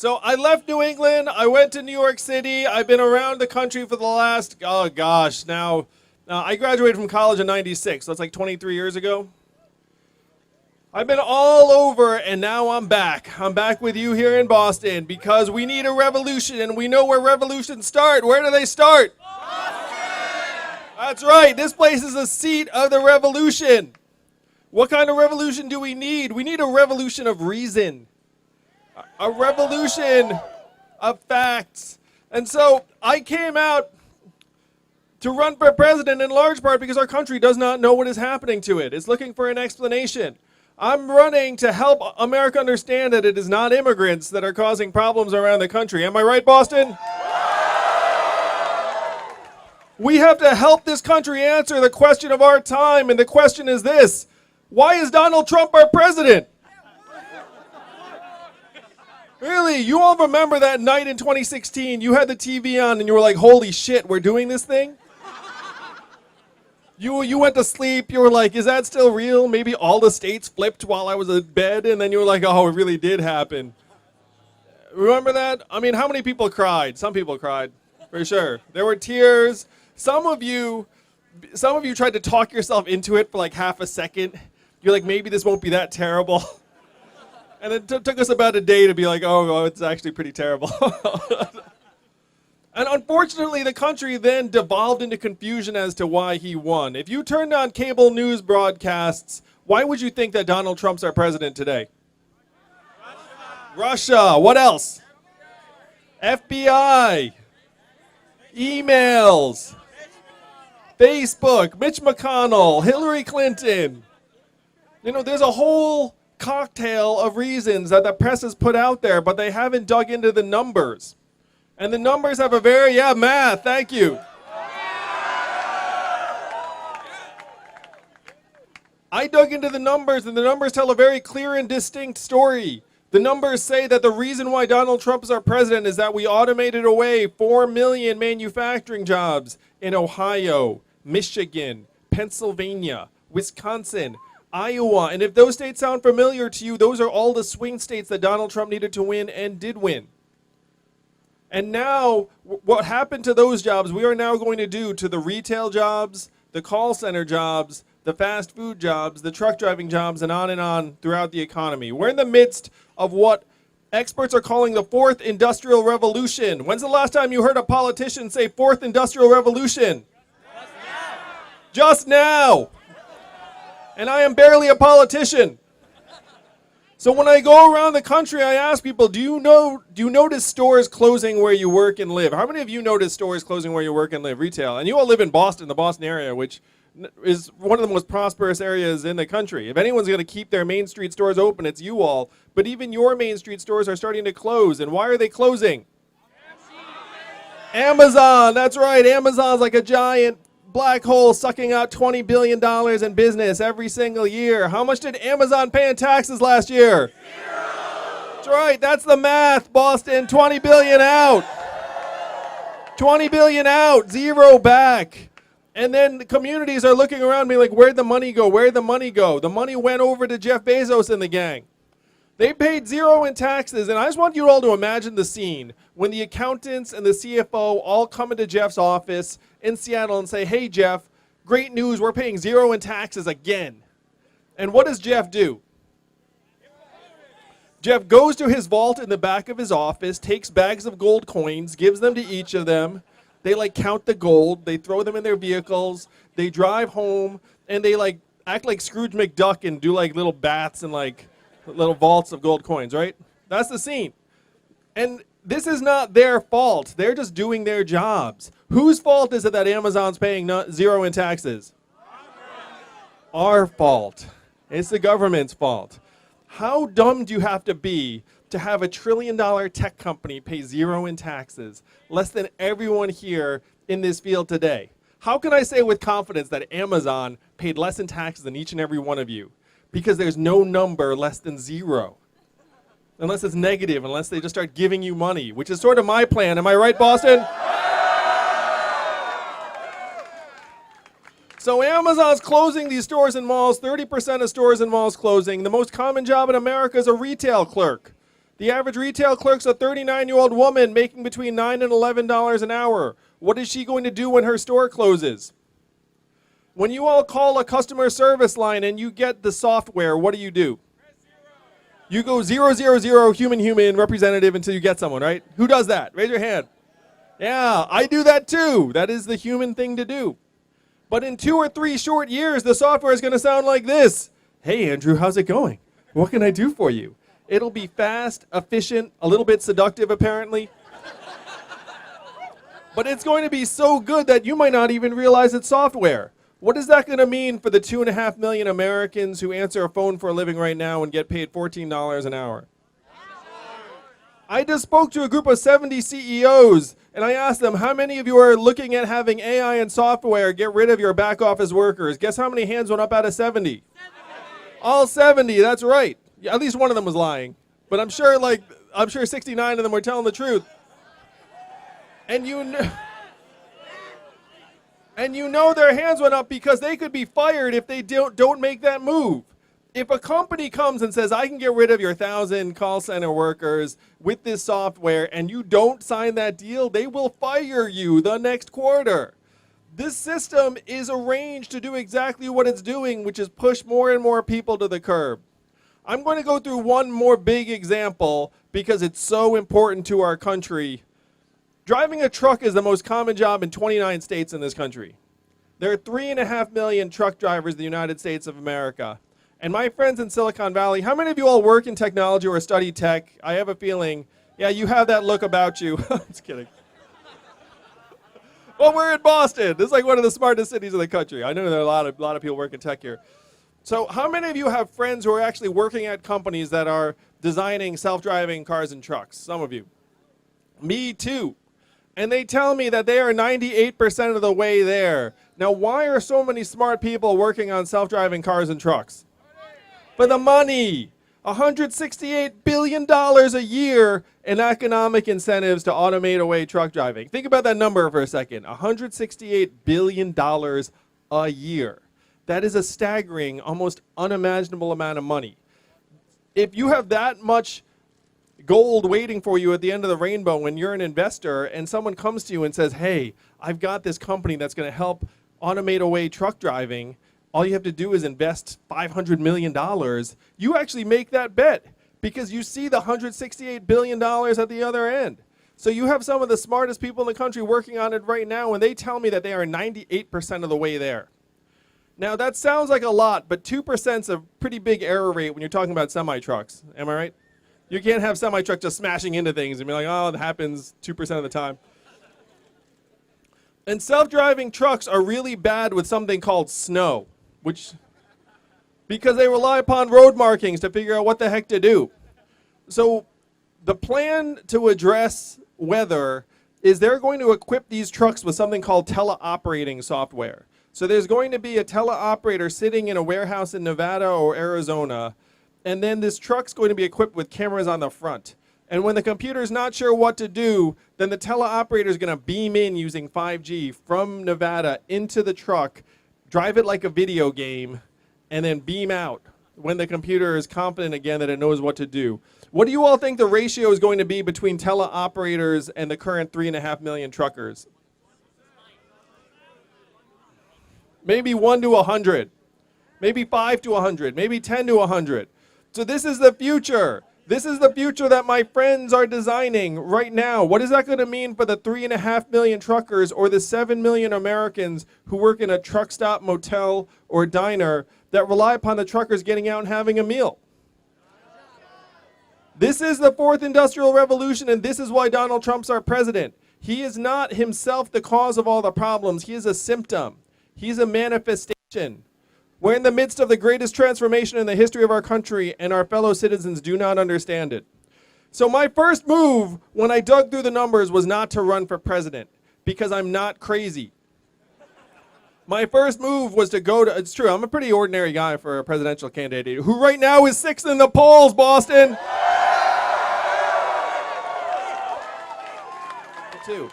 So I left New England. I went to New York City. I've been around the country for the last, oh gosh, now I graduated from college in 96. So that's like 23 years ago. I've been all over, and now I'm back. I'm back with you here in Boston because we need a revolution, and we know where revolutions start. Where do they start? Boston! That's right. This place is the seat of the revolution. What kind of revolution do we need? We need a revolution of reason. A revolution of facts. And so I came out to run for president in large part because our country does not know what is happening to it. It's looking for an explanation. I'm running to help America understand that it is not immigrants that are causing problems around the country. Am I right, Boston? We have to help this country answer the question of our time, and the question is this: why is Donald Trump our president? Really, you all remember that night in 2016, you had the TV on and you were like, holy shit, we're doing this thing? You went to sleep, you were like, is that still real? Maybe all the states flipped while I was in bed, and then you were like, oh, it really did happen. Remember that? I mean, how many people cried? Some people cried, for sure. There were tears. Some of you tried to talk yourself into it for like half a second. You're like, maybe this won't be that terrible. And it took us about a day to be like, oh, it's actually pretty terrible. And unfortunately, the country then devolved into confusion as to why he won. If you turned on cable news broadcasts, why would you think that Donald Trump's our president today? Russia. What else? FBI. Emails. Facebook. Mitch McConnell. Hillary Clinton. You know, there's a whole cocktail of reasons that the press has put out there, but they haven't dug into the numbers. And the numbers have a very, math, thank you. I dug into the numbers, and the numbers tell a very clear and distinct story. The numbers say that the reason why Donald Trump is our president is that we automated away 4 million manufacturing jobs in Ohio, Michigan, Pennsylvania, Wisconsin, Iowa. And if those states sound familiar to you, those are all the swing states that Donald Trump needed to win and did win. And now, what happened to those jobs, we are now going to do to the retail jobs, the call center jobs, the fast food jobs, the truck driving jobs, and on throughout the economy. We're in the midst of what experts are calling the fourth industrial revolution. When's the last time you heard a politician say fourth industrial revolution? Just now. And I am barely a politician. So when I go around the country, I ask people, do you notice stores closing where you work and live? How many of you notice stores closing where you work and live, retail? And you all live in Boston, the Boston area, which is one of the most prosperous areas in the country. If anyone's going to keep their Main Street stores open, it's you all. But even your Main Street stores are starting to close. And why are they closing? Amazon, that's right. Amazon's like a giant black hole sucking out $20 billion in business every single year. How much did Amazon pay in taxes last year? 0. That's right. That's the math, Boston. 20 billion out. 20 billion out. 0 back. And then the communities are looking around me like, where'd the money go? Where'd the money go? The money went over to Jeff Bezos and the gang. They paid 0 in taxes, and I just want you all to imagine the scene when the accountants and the CFO all come into Jeff's office in Seattle and say, hey, Jeff, great news, we're paying 0 in taxes again. And what does Jeff do? Jeff goes to his vault in the back of his office, takes bags of gold coins, gives them to each of them. They count the gold, they throw them in their vehicles, they drive home, and they act like Scrooge McDuck and do little bats and little vaults of gold coins, right? That's the scene. And this is not their fault. They're just doing their jobs. Whose fault is it that Amazon's paying 0 in taxes? Our fault. It's the government's fault. How dumb do you have to be to have a $1 trillion tech company pay 0 in taxes, less than everyone here in this field today? How can I say with confidence that Amazon paid less in taxes than each and every one of you? Because there's no number less than 0. Unless it's negative, unless they just start giving you money, which is sort of my plan. Am I right, Boston? So Amazon's closing these stores and malls, 30% of stores and malls closing. The most common job in America is a retail clerk. The average retail clerk's a 39-year-old woman making between $9 and $11 an hour. What is she going to do when her store closes? When you all call a customer service line and you get the software, what do? You go 000 human representative until you get someone, right? Who does that? Raise your hand. Yeah, I do that too. That is the human thing to do. But in 2 or 3 short years, the software is going to sound like this. Hey, Andrew, how's it going? What can I do for you? It'll be fast, efficient, a little bit seductive, apparently. But it's going to be so good that you might not even realize it's software. What is that going to mean for the 2.5 million Americans who answer a phone for a living right now and get paid $14 an hour? I just spoke to a group of 70 CEOs, and I asked them, how many of you are looking at having AI and software get rid of your back office workers? Guess how many hands went up out of 70? All 70, that's right. Yeah, at least one of them was lying. But I'm sure 69 of them were telling the truth. And you know their hands went up because they could be fired if they don't make that move. If a company comes and says, I can get rid of your 1,000 call center workers with this software, and you don't sign that deal, they will fire you the next quarter. This system is arranged to do exactly what it's doing, which is push more and more people to the curb. I'm going to go through one more big example because it's so important to our country. Driving a truck is the most common job in 29 states in this country. There are 3.5 million truck drivers in the United States of America. And my friends in Silicon Valley, how many of you all work in technology or study tech? I have a feeling, yeah, you have that look about you. I'm just kidding. Well, we're in Boston. This is like one of the smartest cities in the country. I know there are a lot of people working tech here. So how many of you have friends who are actually working at companies that are designing self-driving cars and trucks? Some of you. Me too. And they tell me that they are 98% of the way there. Now, why are so many smart people working on self-driving cars and trucks? For the money. $168 billion a year in economic incentives to automate away truck driving. Think about that number for a second. $168 billion a year. That is a staggering, almost unimaginable amount of money. If you have that much gold waiting for you at the end of the rainbow when you're an investor and someone comes to you and says, hey, I've got this company that's going to help automate away truck driving, all you have to do is invest $500 million, you actually make that bet because you see the $168 billion at the other end. So you have some of the smartest people in the country working on it right now, and they tell me that they are 98% of the way there. Now, that sounds like a lot, but 2% is a pretty big error rate when you're talking about semi-trucks. Am I right? You can't have semi-trucks just smashing into things and be like, oh, it happens 2% of the time. And self-driving trucks are really bad with something called snow, because they rely upon road markings to figure out what the heck to do. So the plan to address weather is they're going to equip these trucks with something called teleoperating software. So there's going to be a teleoperator sitting in a warehouse in Nevada or Arizona, and then this truck's going to be equipped with cameras on the front. And when the computer's not sure what to do, then the teleoperator is going to beam in using 5G from Nevada into the truck, drive it like a video game, and then beam out when the computer is confident again that it knows what to do. What do you all think the ratio is going to be between teleoperators and the current 3.5 million truckers? Maybe 1 to 100, maybe 5 to 100, maybe 10 to 100. So this is the future. This is the future that my friends are designing right now. What is that going to mean for the 3.5 million truckers or the 7 million Americans who work in a truck stop, motel, or diner that rely upon the truckers getting out and having a meal? This is the fourth industrial revolution, and this is why Donald Trump's our president. He is not himself the cause of all the problems. He is a symptom. He's a manifestation. We're in the midst of the greatest transformation in the history of our country, and our fellow citizens do not understand it. So my first move when I dug through the numbers was not to run for president, because I'm not crazy. My first move was to go to, it's true, I'm a pretty ordinary guy for a presidential candidate, who right now is 6th in the polls, Boston. Too.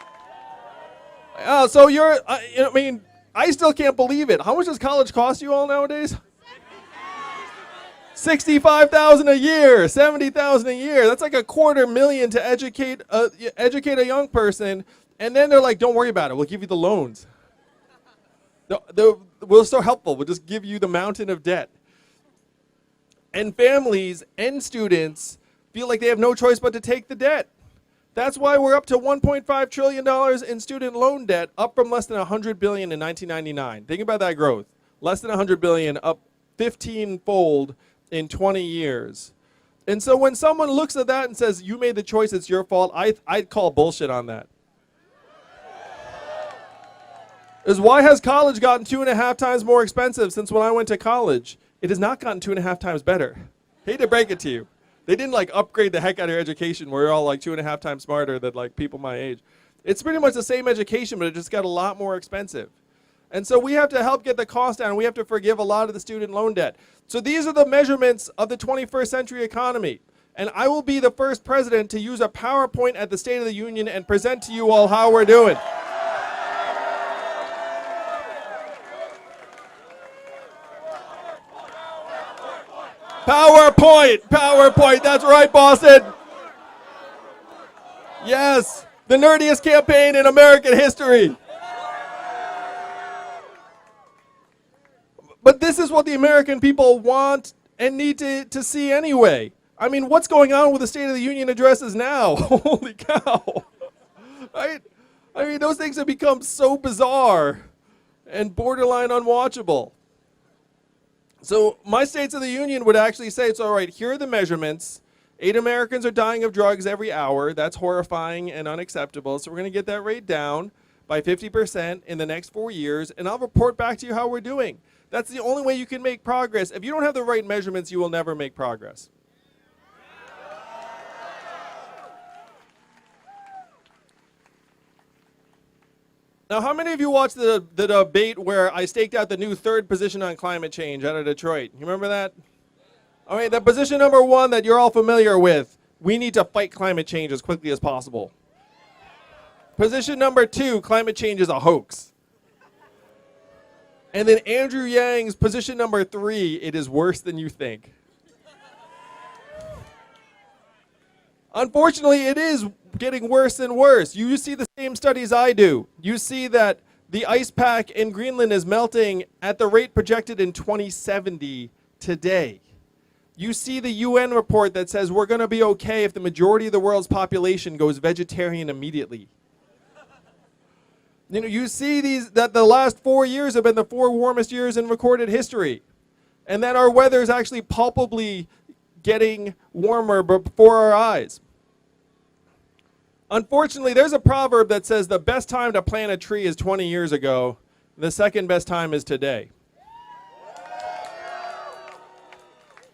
So you're, I still can't believe it. How much does college cost you all nowadays? $65,000 a year, $70,000 a year. That's like $250,000 to educate a young person. And then they're like, don't worry about it. We'll give you the loans. We're so helpful. We'll just give you the mountain of debt. And families and students feel like they have no choice but to take the debt. That's why we're up to $1.5 trillion in student loan debt, up from less than $100 billion in 1999. Think about that growth. Less than $100 billion, up 15-fold in 20 years. And so when someone looks at that and says, you made the choice, it's your fault, I'd call bullshit on that. Is why has college gotten 2.5 times more expensive since when I went to college? It has not gotten 2.5 times better. Hate to break it to you. They didn't like upgrade the heck out of your education where you're all like 2.5 times smarter than like people my age. It's pretty much the same education, but it just got a lot more expensive. And so we have to help get the cost down. We have to forgive a lot of the student loan debt. So these are the measurements of the 21st century economy. And I will be the first president to use a PowerPoint at the State of the Union and present to you all how we're doing. PowerPoint, PowerPoint, that's right, Boston. Yes, the nerdiest campaign in American history. But this is what the American people want and need to see anyway. I mean, what's going on with the State of the Union addresses now? Holy cow, right? I mean, those things have become so bizarre and borderline unwatchable. So my States of the Union would actually say, it's all right, here are the measurements. 8 Americans are dying of drugs every hour. That's horrifying and unacceptable. So we're going to get that rate down by 50% in the next 4 years, and I'll report back to you how we're doing. That's the only way you can make progress. If you don't have the right measurements, you will never make progress. Now, how many of you watched the debate where I staked out the new 3rd position on climate change out of Detroit? You remember that? All right, that position number 1 that you're all familiar with, we need to fight climate change as quickly as possible. Position number 2, climate change is a hoax. And then Andrew Yang's position number 3, it is worse than you think. Unfortunately, it is getting worse and worse. You see the same studies I do. You see that the ice pack in Greenland is melting at the rate projected in 2070 today. You see the UN report that says we're going to be okay if the majority of the world's population goes vegetarian immediately. You know, you see that the last 4 years have been the 4 warmest years in recorded history, and that our weather is actually palpably getting warmer before our eyes. Unfortunately, there's a proverb that says the best time to plant a tree is 20 years ago. The second best time is today.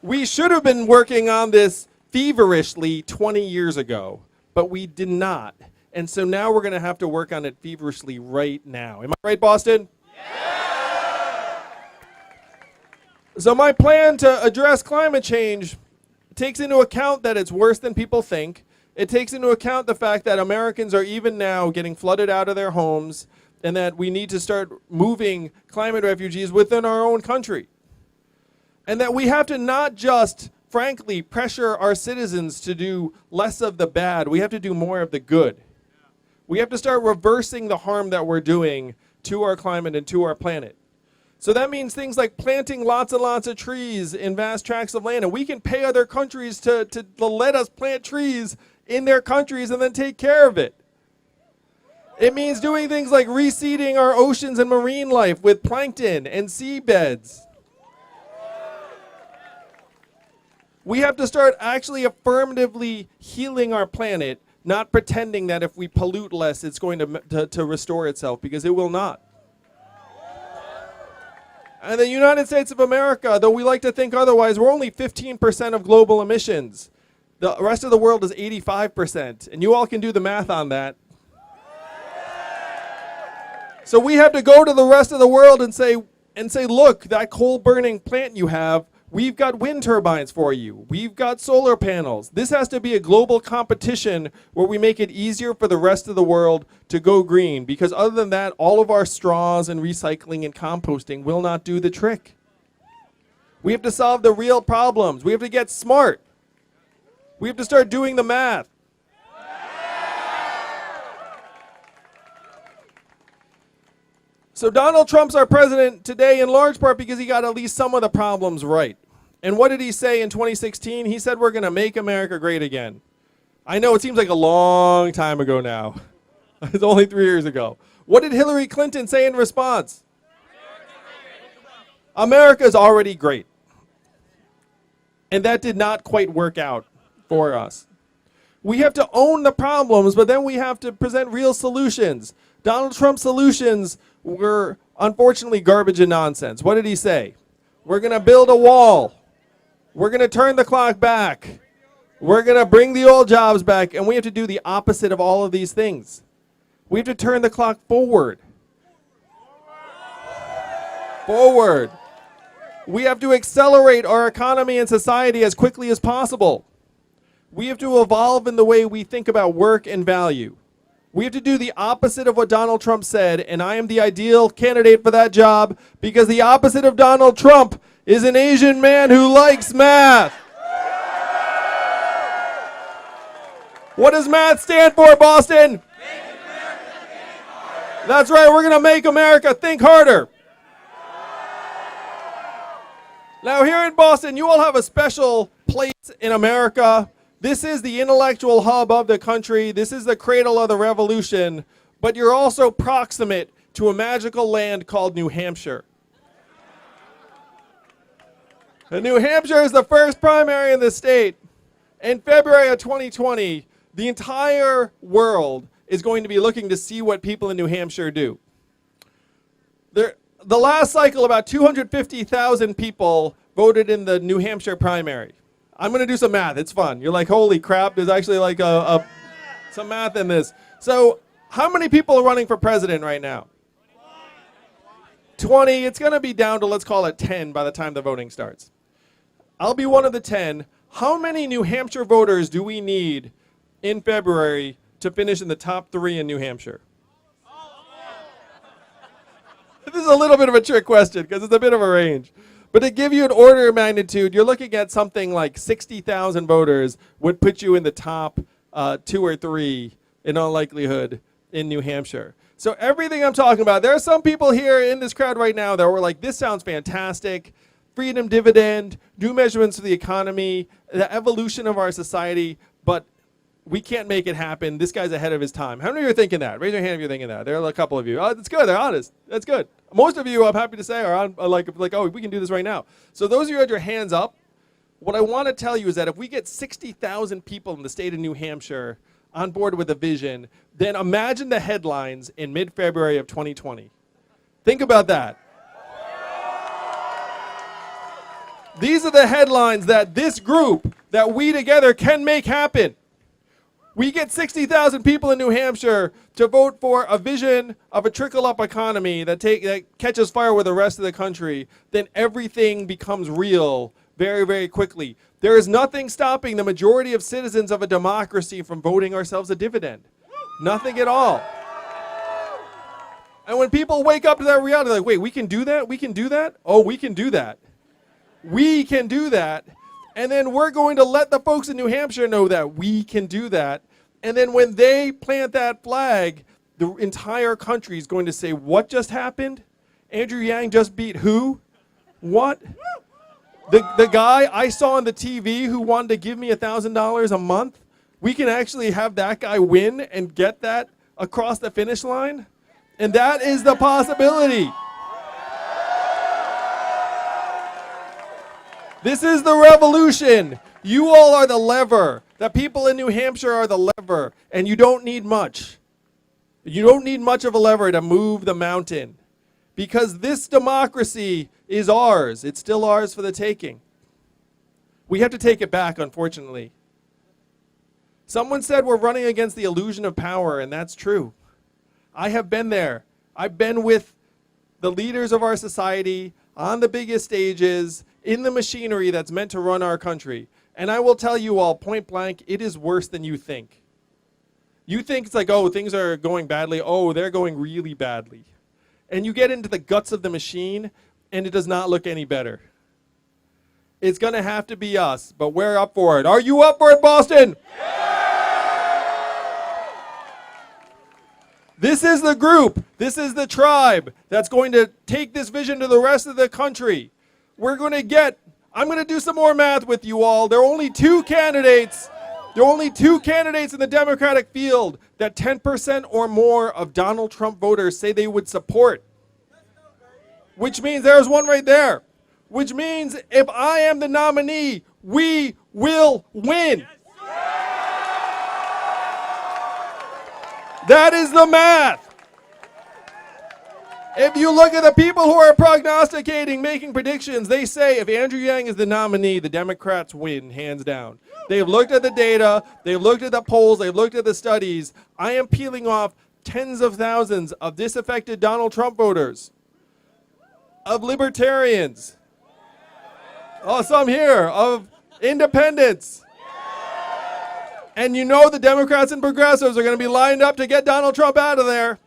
We should have been working on this feverishly 20 years ago, but we did not. And so now we're going to have to work on it feverishly right now. Am I right, Boston? Yeah! So my plan to address climate change takes into account that it's worse than people think. It takes into account the fact that Americans are even now getting flooded out of their homes, and that we need to start moving climate refugees within our own country. And that we have to not just, frankly, pressure our citizens to do less of the bad. We have to do more of the good. We have to start reversing the harm that we're doing to our climate and to our planet. So that means things like planting lots and lots of trees in vast tracts of land. And we can pay other countries to let us plant trees in their countries and then take care of it. It means doing things like reseeding our oceans and marine life with plankton and seabeds. We have to start actually affirmatively healing our planet, not pretending that if we pollute less, it's going to restore itself, because it will not. And the United States of America, though we like to think otherwise, we're only 15% of global emissions. The rest of the world is 85%, and you all can do the math on that. So we have to go to the rest of the world and say, look, that coal-burning plant you have, we've got wind turbines for you. We've got solar panels. This has to be a global competition where we make it easier for the rest of the world to go green, because other than that, all of our straws and recycling and composting will not do the trick. We have to solve the real problems. We have to get smart. We have to start doing the math. So Donald Trump's our president today in large part because he got at least some of the problems right. And what did he say in 2016? He said we're going to make America great again. I know it seems like a long time ago now. It's only 3 years ago. What did Hillary Clinton say in response? America's already great. And that did not quite work out for us. We have to own the problems, but then we have to present real solutions. Donald Trump's solutions were unfortunately garbage and nonsense. What did he say? We're going to build a wall. We're going to turn the clock back. We're going to bring the old jobs back, and we have to do the opposite of all of these things. We have to turn the clock forward. Forward. We have to accelerate our economy and society as quickly as possible. We have to evolve in the way we think about work and value. We have to do the opposite of what Donald Trump said, and I am the ideal candidate for that job because the opposite of Donald Trump is an Asian man who likes math. What does math stand for, Boston? That's right, we're going to make America think harder. Now here in Boston, you all have a special place in America. This is the intellectual hub of the country. This is the cradle of the revolution. But you're also proximate to a magical land called New Hampshire. And New Hampshire is the first primary in the state. In February of 2020, the entire world is going to be looking to see what people in New Hampshire do. The last cycle, about 250,000 people voted in the New Hampshire primary. I'm going to do some math. It's fun. You're like, holy crap, there's actually like some math in this. So how many people are running for president right now? 20. It's going to be down to, let's call it 10 by the time the voting starts. I'll be one of the 10. How many New Hampshire voters do we need in February to finish in the top 3 in New Hampshire? This is a little bit of a trick question because it's a bit of a range. But to give you an order of magnitude, you're looking at something like 60,000 voters would put you in the top 2 or 3 in all likelihood in New Hampshire. So everything I'm talking about, there are some people here in this crowd right now that were like, this sounds fantastic. Freedom dividend, new measurements of the economy, the evolution of our society, but we can't make it happen. This guy's ahead of his time. How many of you are thinking that? Raise your hand if you're thinking that. There are a couple of you. Oh, that's good. They're honest. That's good. Most of you, I'm happy to say, are like, oh, we can do this right now. So those of you who had your hands up, what I want to tell you is that if we get 60,000 people in the state of New Hampshire on board with a vision, then imagine the headlines in mid-February of 2020. Think about that. These are the headlines that this group, that we together can make happen. We get 60,000 people in New Hampshire to vote for a vision of a trickle-up economy that catches fire with the rest of the country, then everything becomes real very, very quickly. There is nothing stopping the majority of citizens of a democracy from voting ourselves a dividend. Nothing at all. And when people wake up to that reality, they're like, wait, we can do that? We can do that? Oh, we can do that. We can do that. And then we're going to let the folks in New Hampshire know that we can do that. And then when they plant that flag, the entire country is going to say, what just happened? Andrew Yang just beat who? What? The guy I saw on the TV who wanted to give me $1,000 a month? We can actually have that guy win and get that across the finish line? And that is the possibility. This is the revolution. You all are the lever. The people in New Hampshire are the lever, and you don't need much. You don't need much of a lever to move the mountain, because this democracy is ours. It's still ours for the taking. We have to take it back, unfortunately. Someone said we're running against the illusion of power, and that's true. I have been there. I've been with the leaders of our society on the biggest stages, in the machinery that's meant to run our country. And I will tell you all, point blank, it is worse than you think. You think it's like, oh, things are going badly. Oh, they're going really badly. And you get into the guts of the machine, and it does not look any better. It's going to have to be us, but we're up for it. Are you up for it, Boston? This is the group, this is the tribe that's going to take this vision to the rest of the country. I'm going to do some more math with you all. There are only two candidates. There are only two candidates in the Democratic field that 10% or more of Donald Trump voters say they would support. Which means there's one right there. Which means if I am the nominee, we will win. That is the math. If you look at the people who are prognosticating, making predictions, they say if Andrew Yang is the nominee, the Democrats win, hands down. They've looked at the data, they've looked at the polls, they've looked at the studies. I am peeling off tens of thousands of disaffected Donald Trump voters, of libertarians, some here, of independents. And you know the Democrats and progressives are going to be lined up to get Donald Trump out of there.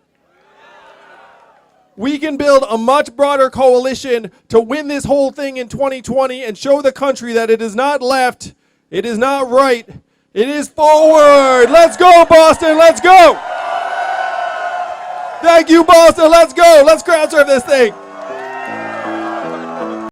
We can build a much broader coalition to win this whole thing in 2020 and show the country that it is not left, it is not right, it is forward. Let's go, Boston, let's go. Thank you, Boston, let's go. Let's crowd surf this thing.